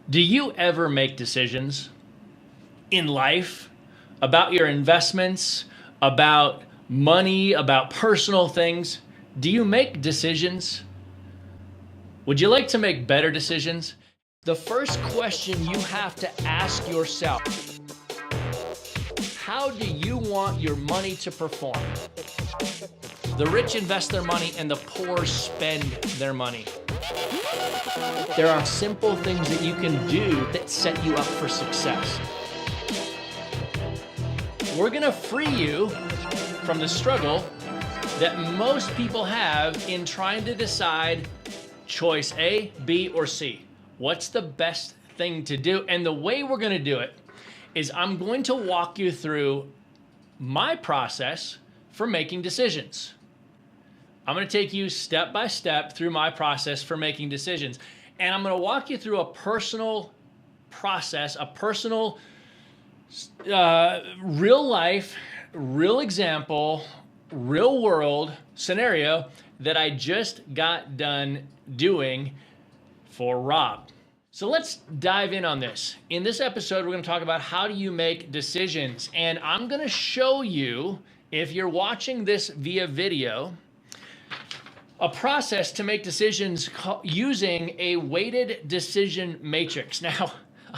Do you ever make decisions in life about your investments, about money, about personal things? Do you make decisions? Would you like to make better decisions? The first question you have to ask yourself: how do you want your money to perform? The rich invest their money and the poor spend their money. There are simple things that you can do that set you up for success. We're gonna free you from the struggle that most people have in trying to decide choice A, B, or C. What's the best thing to do? And the way we're gonna do it is I'm going to walk you through my process for making decisions. I'm gonna take you step by step through my process for making decisions. And I'm gonna walk you through a personal process, a personal, real life, real example, real world scenario that I just got done doing for Rob. So let's dive in on this. In this episode, we're gonna talk about how do you make decisions. And I'm gonna show you, if you're watching this via video, a process to make decisions using a weighted decision matrix. Now,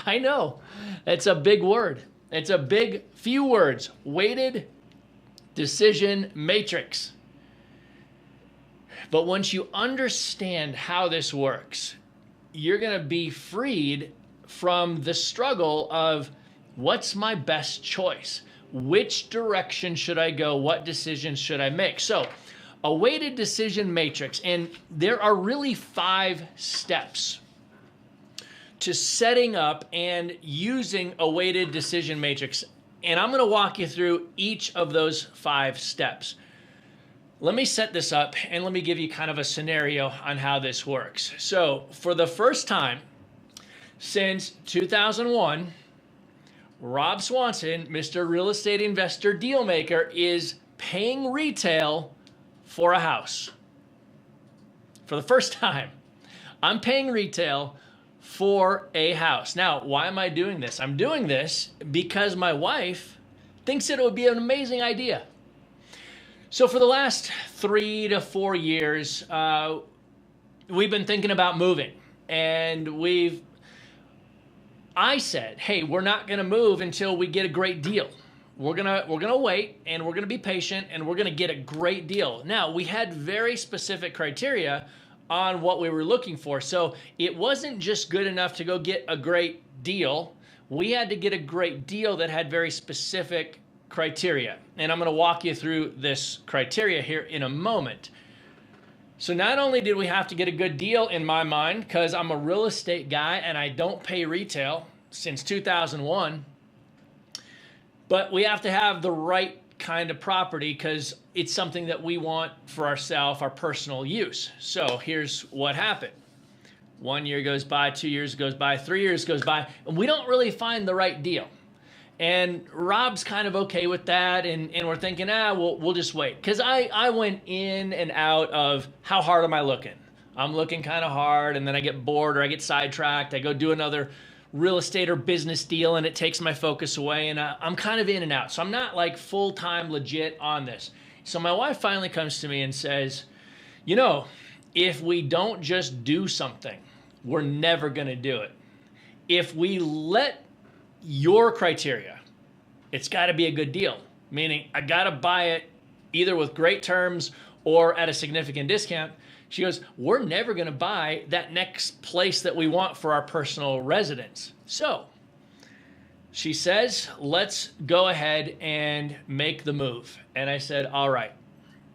I know it's a big word. It's a big few words, weighted decision matrix. But once you understand how this works, you're gonna be freed from the struggle of what's my best choice? Which direction should I go? What decisions should I make? So, a weighted decision matrix, and there are really 5 steps to setting up and using a weighted decision matrix. And I'm gonna walk you through each of those 5 steps. Let me set this up and let me give you kind of a scenario on how this works. So for the first time since 2001, Rob Swanson, Mr. Real Estate Investor Dealmaker, is paying retail for a house. For the first time, I'm paying retail for a house. Now, why am I doing this? I'm doing this because my wife thinks that it would be an amazing idea. So for the last 3 to 4 years, we've been thinking about moving, and I said, hey, we're not gonna move until we get a great deal. We're gonna wait, and we're gonna be patient, and we're gonna get a great deal. Now, we had very specific criteria on what we were looking for. So it wasn't just good enough to go get a great deal. We had to get a great deal that had very specific criteria. And I'm gonna walk you through this criteria here in a moment. So not only did we have to get a good deal in my mind, because I'm a real estate guy and I don't pay retail since 2001, but we have to have the right kind of property because it's something that we want for ourselves, our personal use. So here's what happened. 1 year goes by, 2 years goes by, 3 years goes by, and we don't really find the right deal. And Rob's kind of okay with that, and we're thinking, we'll just wait. Because I went in and out of how hard am I looking? I'm looking kind of hard, and then I get bored or I get sidetracked. I go do another real estate or business deal, and it takes my focus away, and I'm kind of in and out. So I'm not like full-time legit on this. So my wife finally comes to me and says, if we don't just do something, we're never gonna do it. If we let your criteria, it's gotta be a good deal, meaning I gotta buy it either with great terms or at a significant discount. She goes, we're never gonna buy that next place that we want for our personal residence. So she says, let's go ahead and make the move. And I said, all right.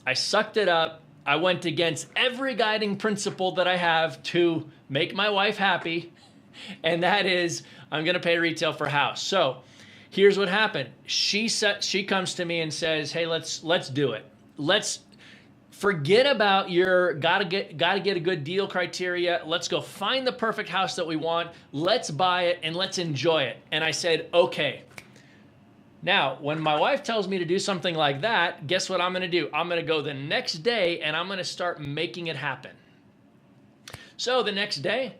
I sucked it up. I went against every guiding principle that I have to make my wife happy. And that is, I'm gonna pay retail for a house. So here's what happened. She comes to me and says, hey, let's do it. Let's forget about your gotta get a good deal criteria. Let's go find the perfect house that we want. Let's buy it and let's enjoy it. And I said, okay. Now, when my wife tells me to do something like that, guess what I'm gonna do? I'm gonna go the next day and I'm gonna start making it happen. So the next day,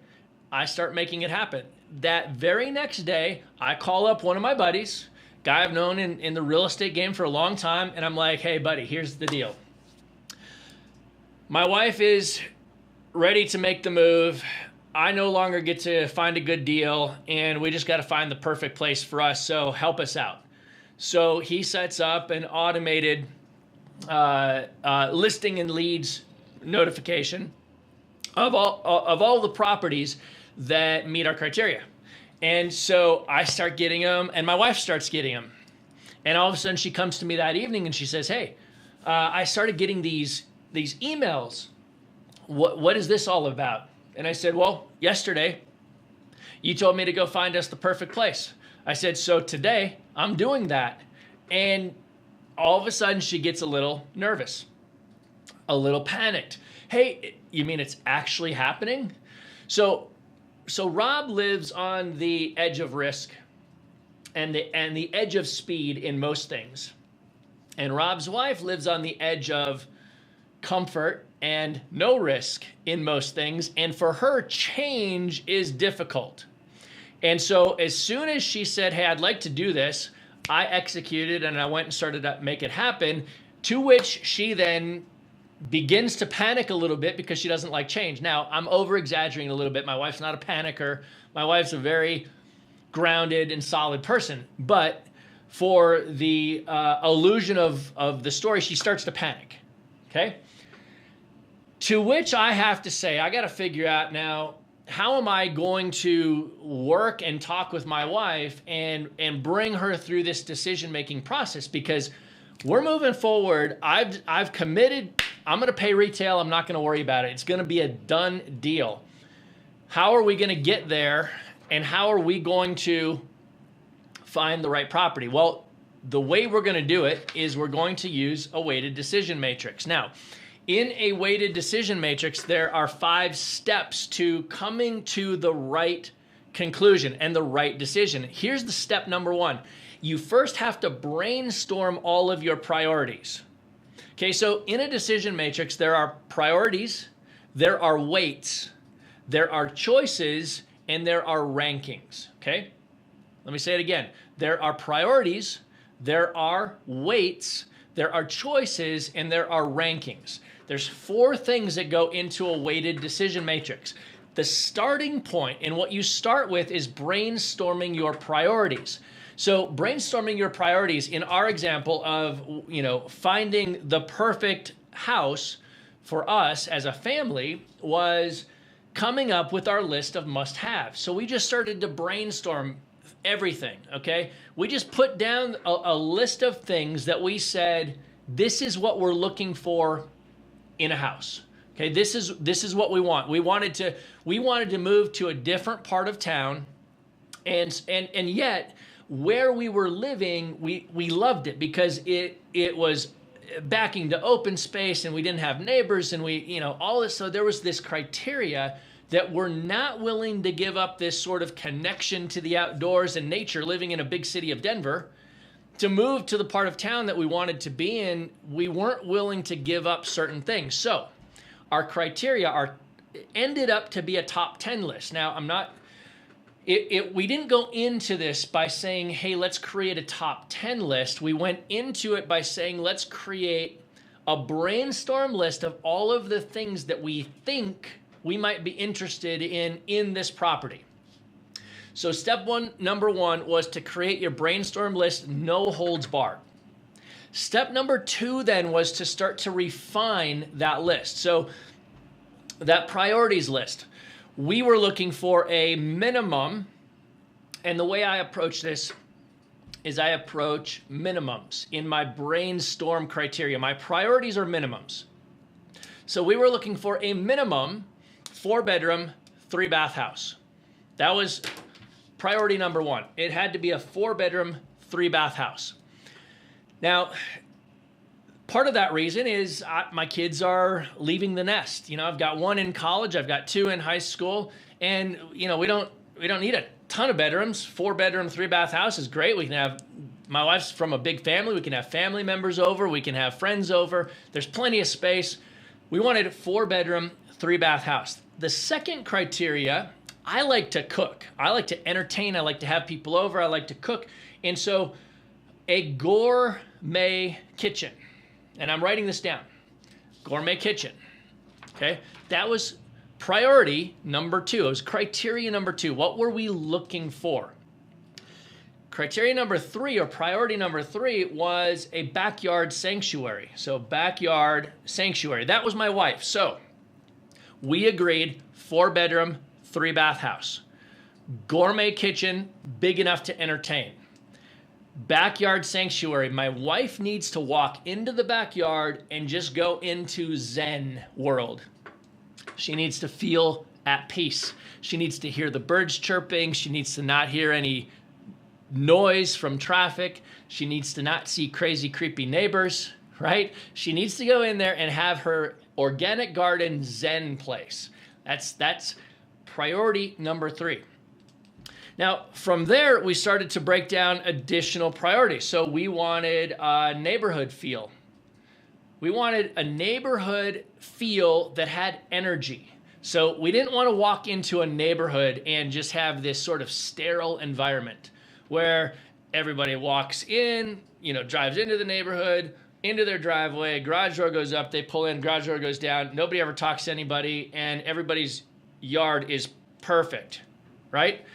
I start making it happen. That very next day, I call up one of my buddies, guy I've known in the real estate game for a long time, and I'm like, hey, buddy, here's the deal. My wife is ready to make the move. I no longer get to find a good deal, and we just got to find the perfect place for us, so help us out. So he sets up an automated listing and leads notification of all the properties that meet our criteria. And so I start getting them, and my wife starts getting them. And all of a sudden she comes to me that evening and she says, hey, I started getting these emails. What is this all about? And I said, well, yesterday you told me to go find us the perfect place. I said, so today I'm doing that. And all of a sudden she gets a little nervous, a little panicked. Hey, you mean it's actually happening? So Rob lives on the edge of risk and the edge of speed in most things. And Rob's wife lives on the edge of comfort and no risk in most things. And for her, change is difficult. And so as soon as she said, hey, I'd like to do this, I executed and I went and started to make it happen, to which she then begins to panic a little bit because she doesn't like change. Now, I'm over-exaggerating a little bit. My wife's not a panicker. My wife's a very grounded and solid person. But for the illusion of the story, she starts to panic, okay? To which I have to say, I got to figure out now, how am I going to work and talk with my wife and bring her through this decision-making process? Because we're moving forward. I've committed. I'm going to pay retail. I'm not going to worry about it. It's going to be a done deal. How are we going to get there? And how are we going to find the right property? Well, the way we're going to do it is we're going to use a weighted decision matrix. Now, in a weighted decision matrix, there are 5 steps to coming to the right conclusion and the right decision. Here's the step number 1. You first have to brainstorm all of your priorities. Okay, so in a decision matrix, there are priorities, there are weights, there are choices, and there are rankings. Okay, let me say it again. There are priorities, there are weights, there are choices, and there are rankings. There's 4 things that go into a weighted decision matrix. The starting point and what you start with is brainstorming your priorities. So brainstorming your priorities in our example of, finding the perfect house for us as a family was coming up with our list of must-haves. So we just started to brainstorm everything, okay? We just put down a list of things that we said, this is what we're looking for in a house. Okay, this is what we want. We wanted to move to a different part of town, and yet where we were living, we loved it because it was backing to open space and we didn't have neighbors and all this. So there was this criteria that we're not willing to give up this sort of connection to the outdoors and nature living in a big city of Denver. To move to the part of town that we wanted to be in, we weren't willing to give up certain things. So our criteria ended up to be a top 10 list. Now, we didn't go into this by saying, hey, let's create a top 10 list. We went into it by saying, let's create a brainstorm list of all of the things that we think we might be interested in this property. So number one was to create your brainstorm list, no holds barred. Step number 2 then was to start to refine that list. So that priorities list, we were looking for a minimum, and the way I approach this is I approach minimums in my brainstorm criteria. My priorities are minimums. So we were looking for a minimum 4-bedroom, 3-bath house. That was priority number 1. It had to be a 4-bedroom, 3-bath house. Now, part of that reason is my kids are leaving the nest. I've got 1 in college, I've got 2 in high school, and we don't need a ton of bedrooms. 4-bedroom, 3-bath house is great. We can have, my wife's from a big family. We can have family members over. We can have friends over. There's plenty of space. We wanted a 4-bedroom, 3-bath house. The second criteria I like to cook. I like to entertain. I like to have people over. I like to cook. And so a gourmet kitchen, and I'm writing this down, gourmet kitchen, okay? That was priority number 2. It was criteria number 2. What were we looking for? Criteria number 3, or priority number 3, was a backyard sanctuary. So backyard sanctuary. That was my wife. So we agreed 4-bedroom, 3-bath house. Gourmet kitchen, big enough to entertain. Backyard sanctuary. My wife needs to walk into the backyard and just go into Zen world. She needs to feel at peace. She needs to hear the birds chirping. She needs to not hear any noise from traffic. She needs to not see crazy, creepy neighbors, right? She needs to go in there and have her organic garden Zen place. That's priority number 3. Now, from there, we started to break down additional priorities. So we wanted a neighborhood feel. We wanted a neighborhood feel that had energy. So we didn't want to walk into a neighborhood and just have this sort of sterile environment where everybody walks in, drives into the neighborhood, into their driveway, garage door goes up, they pull in, garage door goes down, nobody ever talks to anybody, and everybody's yard is perfect, right?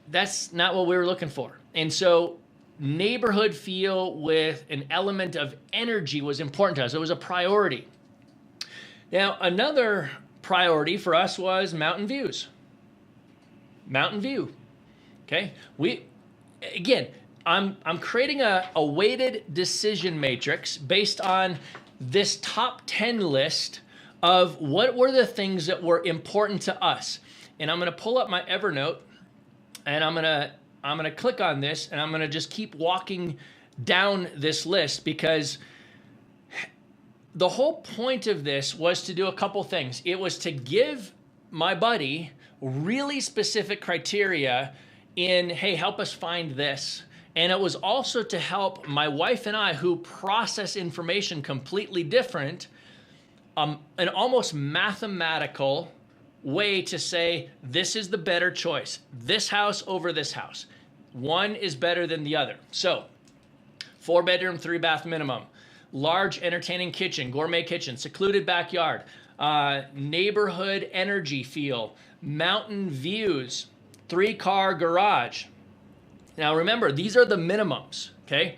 That's not what we were looking for. And so neighborhood feel with an element of energy was important to us. It was a priority. Now, another priority for us was mountain views. Mountain view. Okay? I'm creating a weighted decision matrix based on this top 10 list of what were the things that were important to us. And I'm going to pull up my Evernote, and I'm going to click on this, and I'm going to just keep walking down this list, because the whole point of this was to do a couple things. It was to give my buddy really specific criteria in, hey, help us find this. And it was also to help my wife and I, who process information completely different, an almost mathematical way to say, this is the better choice. This house over this house. One is better than the other. So 4-bedroom, 3-bath minimum, large entertaining kitchen, gourmet kitchen, secluded backyard, neighborhood energy feel, mountain views, 3-car garage. Now remember, these are the minimums, okay?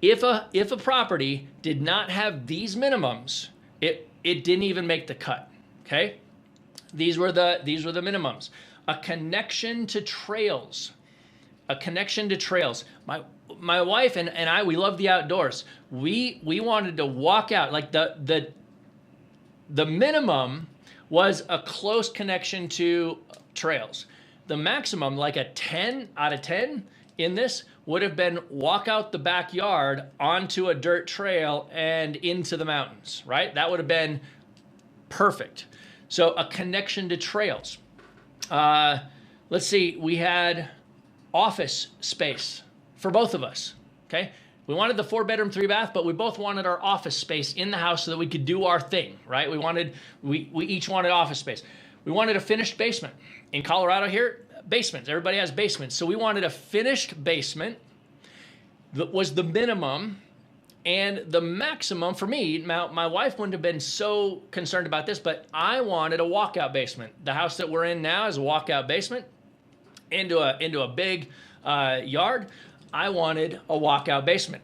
If a property did not have these minimums, it didn't even make the cut, okay? These were the minimums. A connection to trails. A connection to trails. My wife and I, we love the outdoors. We wanted to walk out. Like the minimum was a close connection to trails. The maximum, like a 10 out of 10 in this, would have been walk out the backyard onto a dirt trail and into the mountains, right? That would have been perfect. So a connection to trails. Let's see, we had office space for both of us, okay? We wanted the 4-bedroom, 3-bath, but we both wanted our office space in the house so that we could do our thing, right? We each wanted office space. We wanted a finished basement. In Colorado here, basements, everybody has basements. So we wanted a finished basement that was the minimum, and the maximum for me, my wife wouldn't have been so concerned about this, but I wanted a walkout basement. The house that we're in now is a walkout basement into a big yard. I wanted a walkout basement.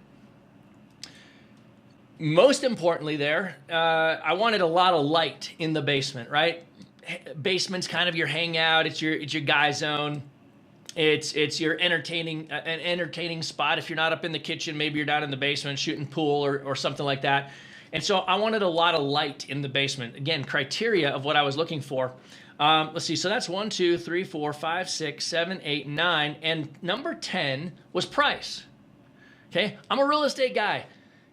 Most importantly there, I wanted a lot of light in the basement, right? Basement's kind of your hangout. It's your guy zone. It's your an entertaining spot. If you're not up in the kitchen, maybe you're down in the basement shooting pool or something like that. And so I wanted a lot of light in the basement. Again, criteria of what I was looking for. Let's see. So that's 1, 2, 3, 4, 5, 6, 7, 8, 9. And number 10 was price. Okay. I'm a real estate guy.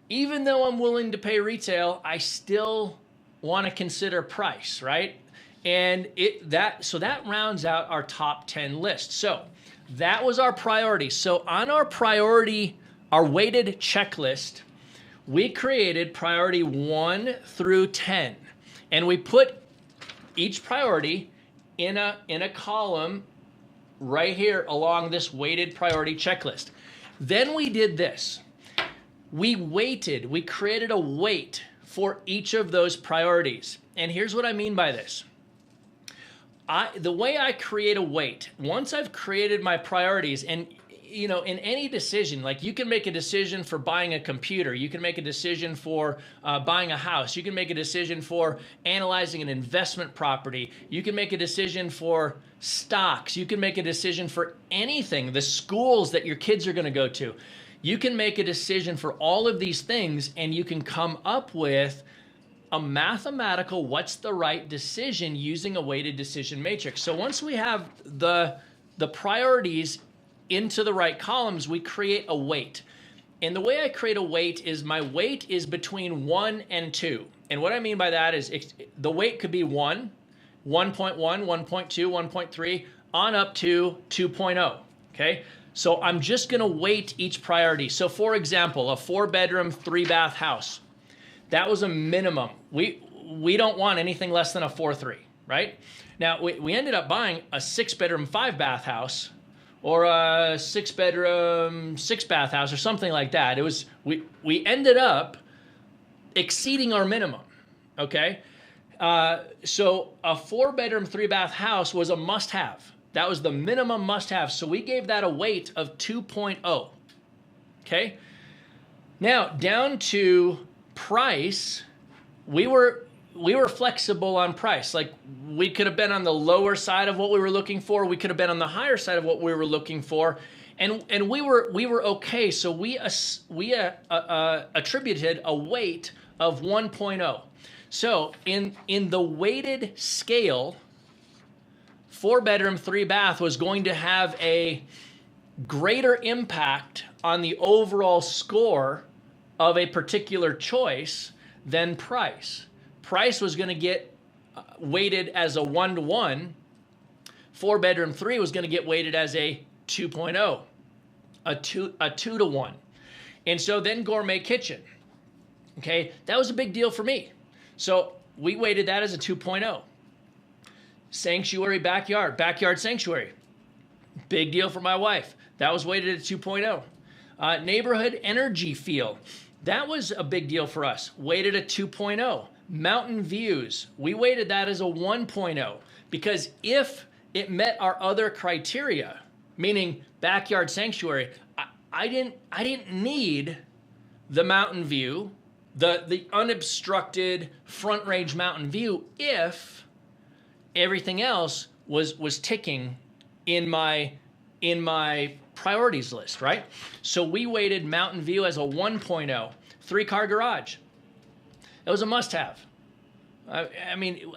Even though I'm willing to pay retail, I still want to consider price, right? And so that rounds out our top 10 list. So that was our priority. So on our weighted checklist, we created priority 1 through 10. And we put each priority in a column right here along this weighted priority checklist. Then we did this. We created a weight for each of those priorities. And here's what I mean by this. The way I create a weight, once I've created my priorities, and in any decision, like you can make a decision for buying a computer, you can make a decision for buying a house, you can make a decision for analyzing an investment property, you can make a decision for stocks, you can make a decision for anything, the schools that your kids are going to go to. You can make a decision for all of these things, and you can come up with a mathematical what's the right decision using a weighted decision matrix. So once we have the priorities into the right columns, we create a weight. And the way I create a weight is my weight is between 1 and 2. And what I mean by that is the weight could be 1, 1.1, 1.2, 1.3, on up to 2.0, okay? So I'm just gonna weight each priority. So for example, a 4-bedroom, 3-bath house. That was a minimum. We don't want anything less than a 4.3, right? Now, we ended up buying a 6-bedroom, 5-bath house, or a 6-bedroom, 6-bath house, or something like that. It was we ended up exceeding our minimum, okay? So a 4-bedroom, 3-bath house was a must-have. That was the minimum must-have. So we gave that a weight of 2.0, okay? Now, down to price, we were flexible on price. Like we could have been on the lower side of what we were looking for. We could have been on the higher side of what we were looking for, and we were okay. So we attributed a weight of 1.0. So in the weighted scale, 4-bedroom, 3-bath was going to have a greater impact on the overall score of a particular choice than price. Price was going to get weighted as a 1-to-1. 4-bedroom 3 was going to get weighted as a 2.0, a 2-to-1. And so then Gourmet Kitchen, okay, that was a big deal for me. So we weighted that as a 2.0. Sanctuary backyard sanctuary, big deal for my wife. That was weighted at 2.0. Neighborhood energy feel. That was a big deal for us, weighted at 2.0. Mountain views, we weighted that as a 1.0 because if it met our other criteria, meaning backyard sanctuary, I didn't need the mountain view, the unobstructed front range mountain view if everything else was ticking in my priorities list, right? So we weighted mountain view as a 1.0. 3-car garage. It was a must-have. I mean,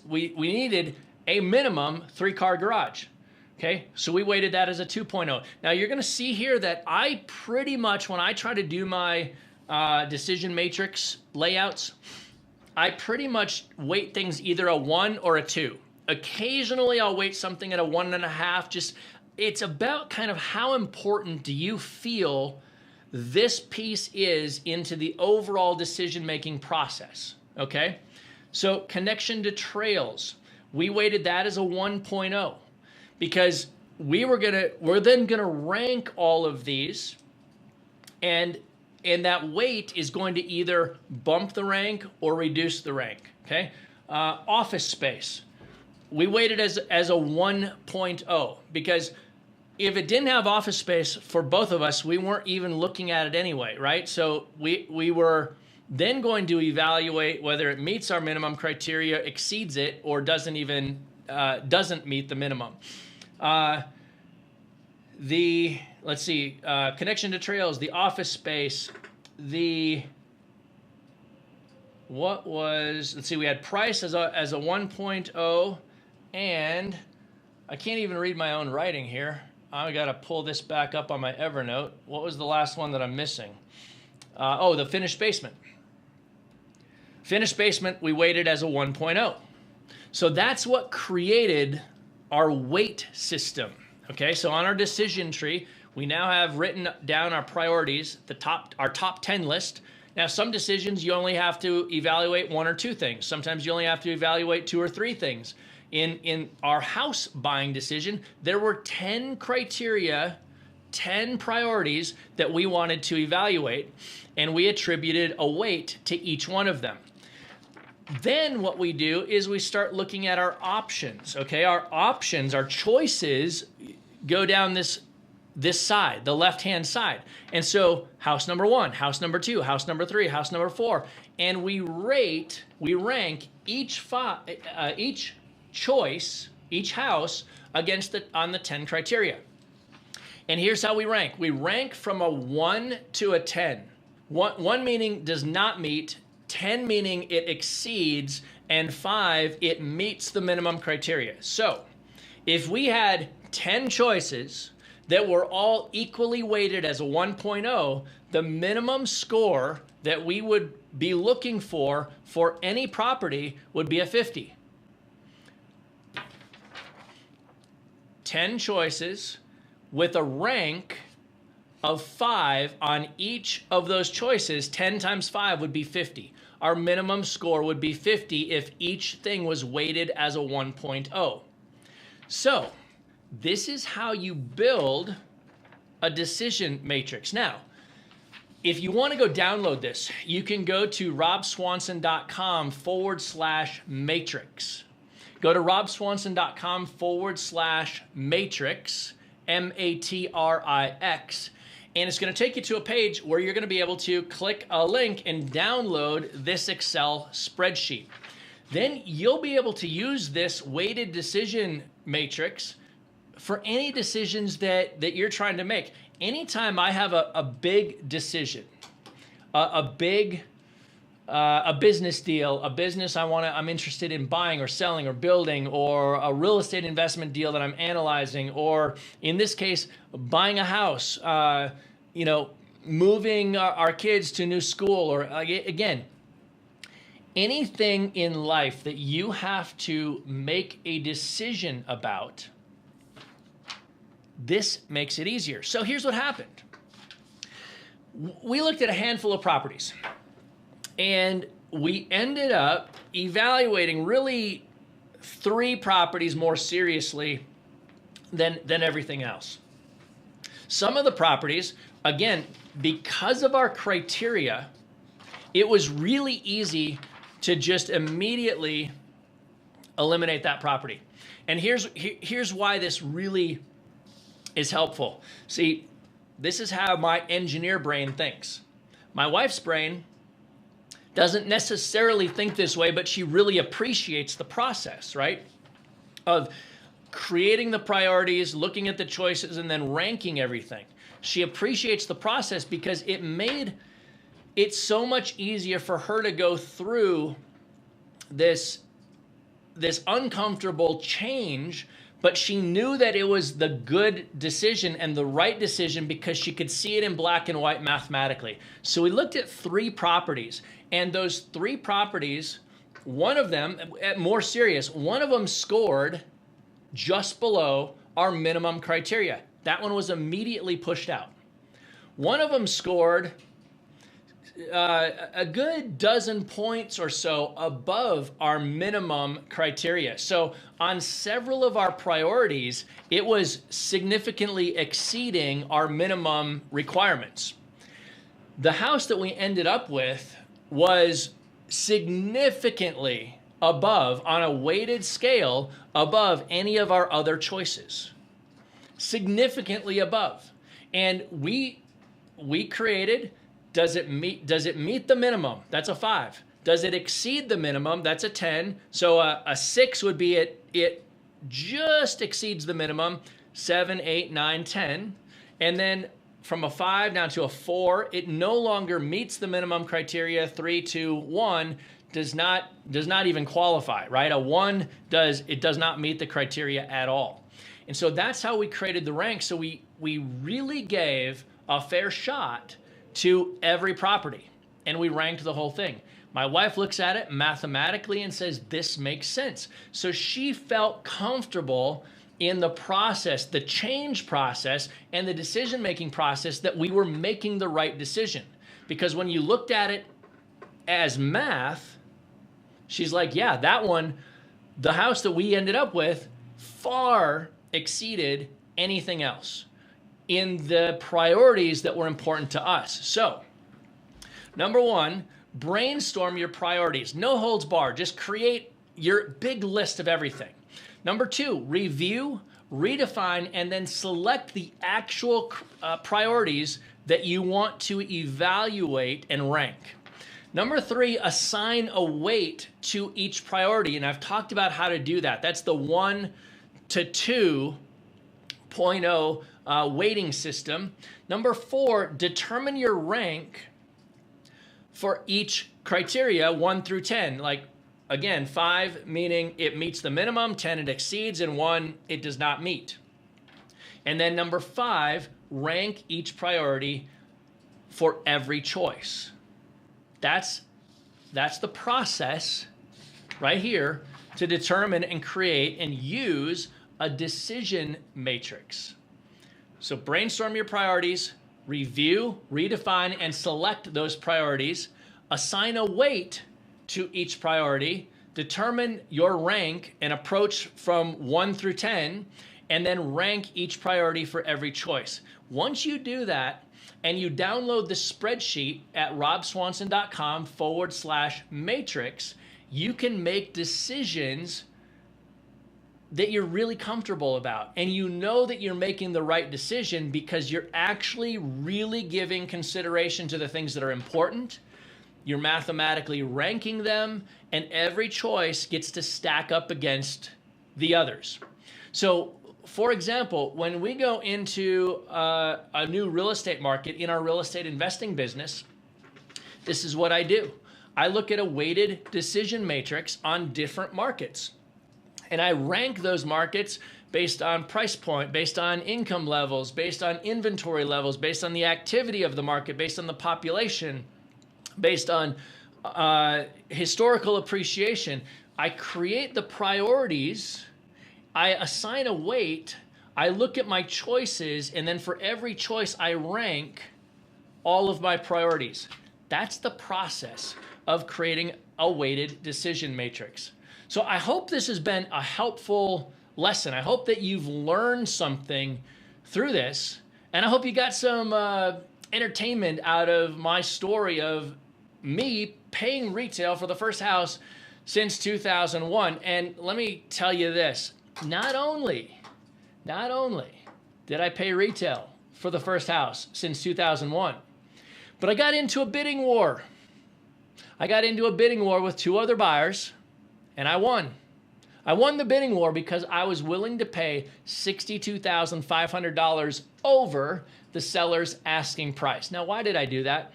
we needed a minimum 3-car garage. Okay, so we weighted that as a 2.0. Now you're going to see here that I pretty much, when I try to do my decision matrix layouts, I pretty much weight things either a 1 or a 2. Occasionally I'll weight something at a 1.5. Just, it's about kind of how important do you feel this piece is into the overall decision-making process, okay? So connection to trails, we weighted that as a 1.0 because we're then gonna rank all of these, and that weight is going to either bump the rank or reduce the rank, okay? Office space, we weighted as a 1.0 because if it didn't have office space for both of us, we weren't even looking at it anyway, right? So we were then going to evaluate whether it meets our minimum criteria, exceeds it, or doesn't meet the minimum. Let's see, connection to trails, the office space, let's see, we had price as a 1.0, and I can't even read my own writing here. I got to pull this back up on my Evernote. What was the last one that I'm missing? The finished basement. Finished basement, we weighted as a 1.0. So that's what created our weight system. Okay, so on our decision tree, we now have written down our priorities, our top 10 list. Now, some decisions you only have to evaluate 1 or 2 things. Sometimes you only have to evaluate 2 or 3 things. in our house buying decision, there were 10 criteria, 10 priorities that we wanted to evaluate, and we attributed a weight to each one of them. Then what we do is we start looking at our options, okay? Our options, our choices go down this side, the left-hand side. And so house number 1, house number 2, house number 3, house number 4, and we rank each choice, each house against on the 10 criteria. And here's how we rank. We rank from a 1 to a 10. 1 meaning does not meet, 10 meaning it exceeds, and 5, it meets the minimum criteria. So if we had 10 choices that were all equally weighted as a 1.0, the minimum score that we would be looking for any property would be a 50. 10 choices with a rank of 5 on each of those choices. 10 times 5 would be 50. Our minimum score would be 50 if each thing was weighted as a 1.0. So this is how you build a decision matrix. Now, if you want to go download this, you can go to robswanson.com/matrix. Go to robswanson.com/matrix, MATRIX, and it's going to take you to a page where you're going to be able to click a link and download this Excel spreadsheet. Then you'll be able to use this weighted decision matrix for any decisions that you're trying to make. Anytime I have a big decision, a business deal, a business I'm interested in buying or selling or building, or a real estate investment deal that I'm analyzing, or in this case, buying a house, moving our kids to new school, or again, anything in life that you have to make a decision about, this makes it easier. So here's what happened. We looked at a handful of properties, and we ended up evaluating really 3 properties more seriously than everything else. Some of the properties, again, because of our criteria, it was really easy to just immediately eliminate that property. And here's why this really is helpful. See, this is how my engineer brain thinks. My wife's brain doesn't necessarily think this way, but she really appreciates the process, right? Of creating the priorities, looking at the choices, and then ranking everything. She appreciates the process because it made it so much easier for her to go through this uncomfortable change, but she knew that it was the good decision and the right decision because she could see it in black and white mathematically. So we looked at 3 properties, and those 3 properties, one of them, more serious, one of them scored just below our minimum criteria. That one was immediately pushed out. One of them scored a good dozen points or so above our minimum criteria. So on several of our priorities, it was significantly exceeding our minimum requirements. The house that we ended up with was significantly above, on a weighted scale, above any of our other choices. Significantly above. And we created, does it meet the minimum? That's a 5. Does it exceed the minimum? That's a 10. So a 6 would be it just exceeds the minimum. 7, 8, 9, 10. And then from a 5 down to a 4, it no longer meets the minimum criteria. 3, 2, 1 does not even qualify, right? A 1 does not meet the criteria at all. And so that's how we created the rank. So we really gave a fair shot to every property, and we ranked the whole thing. My wife looks at it mathematically and says, this makes sense. So she felt comfortable in the process, the change process, and the decision-making process, that we were making the right decision. Because when you looked at it as math, she's like, yeah, that one the house that we ended up with far exceeded anything else in the priorities that were important to us. So, number one, brainstorm your priorities. No holds barred. Just create your big list of everything. Number two, review, redefine, and then select the actual priorities that you want to evaluate and rank. Number three, assign a weight to each priority. And I've talked about how to do that. That's the 1 to 2.0 weighting system. Number four, determine your rank for each criteria, 1 through 10. Like, again, 5 meaning it meets the minimum, 10 it exceeds, and 1 it does not meet. And then number 5, rank each priority for every choice. That's the process right here to determine and create and use a decision matrix. So brainstorm your priorities, review, redefine, and select those priorities, assign a weight to each priority, determine your rank and approach from 1 through 10, and then rank each priority for every choice. Once you do that, and you download the spreadsheet at robswanson.com/matrix, you can make decisions that you're really comfortable about. And you know that you're making the right decision because you're actually really giving consideration to the things that are important. You're mathematically ranking them, and every choice gets to stack up against the others. So, for example, when we go into a new real estate market in our real estate investing business, this is what I do. I look at a weighted decision matrix on different markets. And I rank those markets based on price point, based on income levels, based on inventory levels, based on the activity of the market, based on the population, based on historical appreciation. I create the priorities, I assign a weight, I look at my choices, and then for every choice I rank all of my priorities. That's the process of creating a weighted decision matrix. So I hope this has been a helpful lesson. I hope that you've learned something through this, and I hope you got some entertainment out of my story of me paying retail for the first house since 2001. And let me tell you this, not only did I pay retail for the first house since 2001, but I got into a bidding war. I got into a bidding war with 2 other buyers, and I won. I won the bidding war because I was willing to pay $62,500 over the seller's asking price. Now, why did I do that?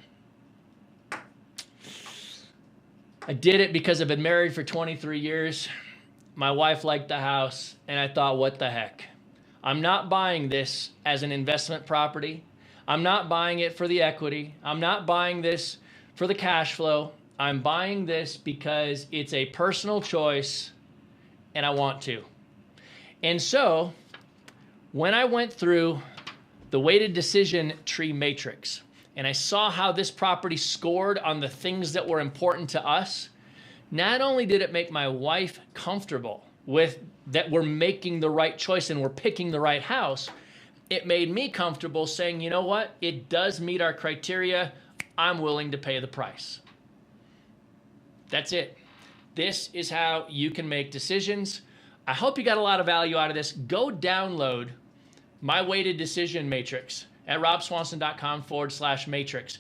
I did it because I've been married for 23 years. My wife liked the house, and I thought, what the heck? I'm not buying this as an investment property. I'm not buying it for the equity. I'm not buying this for the cash flow. I'm buying this because it's a personal choice, and I want to. And so, when I went through the weighted decision tree matrix, and I saw how this property scored on the things that were important to us, not only did it make my wife comfortable with that we're making the right choice and we're picking the right house, it made me comfortable saying, you know what, it does meet our criteria, I'm willing to pay the price. That's it. This is how you can make decisions. I hope you got a lot of value out of this. Go download my weighted decision matrix at robswanson.com/matrix.